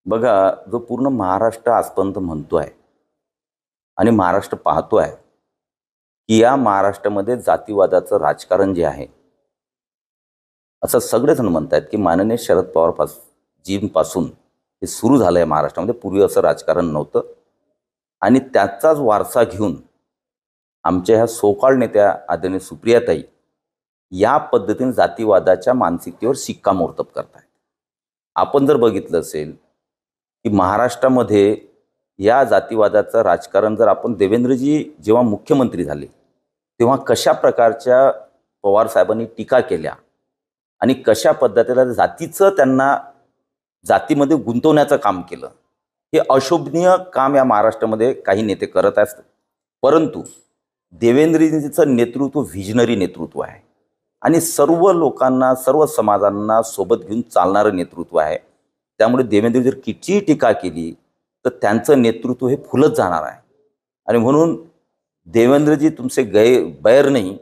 बघा, जो पूर्ण महाराष्ट्र आजपर्यंत म्हणतोय आणि महाराष्ट्र पाहतोय की या महाराष्ट्रामध्ये जातीवादाचं राजकारण जे आहे, असं सगळेजण म्हणतात की माननीय शरद पवार जींपासून हे सुरू झालं आहे महाराष्ट्रामध्ये. पूर्वी असं राजकारण नव्हतं आणि त्याचाच वारसा घेऊन आमच्या ह्या सोकाळ नेत्या आदरणीय सुप्रियाताई या पद्धतीने जातीवादाच्या मानसिकतेवर शिक्कामोर्तब करतायत. आपण जर बघितलं असेल की महाराष्ट्रामध्ये या जातीवादाचं राजकारण जर आपण देवेंद्रजी जेव्हा मुख्यमंत्री झाले तेव्हा कशा प्रकारच्या पवार साहेबांनी टीका केल्या आणि कशा पद्धतीला जातीचं त्यांना जातीमध्ये गुंतवण्याचं काम केलं, हे अशोभनीय काम या महाराष्ट्रामध्ये काही नेते करत असतात. परंतु देवेंद्रजींचं नेतृत्व व्हिजनरी नेतृत्व आहे आणि सर्व लोकांना सर्व समाजांना सोबत घेऊन चालणारं नेतृत्व आहे. त्यामुळे देवेंद्रजी जर कितीही टीका केली तर त्यांचं नेतृत्व हे फुलत जाणार आहे. आणि म्हणून देवेंद्रजी तुमचे बैर नहीं,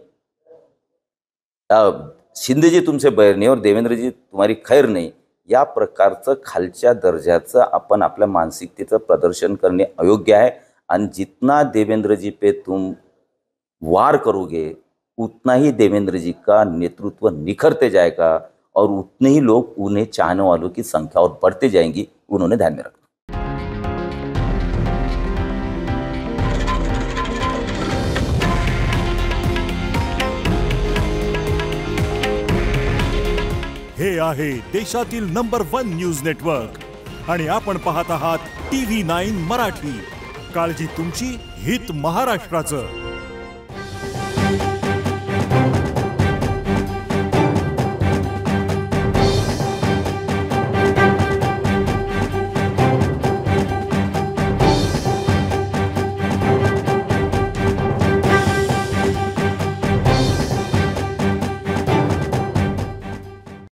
शिंदेजी तुमचे बैर नहीं और देवेंद्रजी तुम्हारी खैर नहीं, या प्रकारचं खालच्या दर्जाचं आपण आपल्या मानसिकतेचं प्रदर्शन करणे अयोग्य आहे. आणि जितना देवेंद्रजी पे तुम वार करोगे उतना ही देवेंद्रजी का नेतृत्व निखरते जाएगा और उतने ही लोग उन्हें चाहने वालों की संख्या और बढ़ते जाएंगी. उन्होंने ध्यान में रखना. हे आहे देशातील नंबर 1 न्यूज नेटवर्क आणि आपण पाहत आहात TV9 मराठी. काळजी तुमची, हित महाराष्ट्राचं.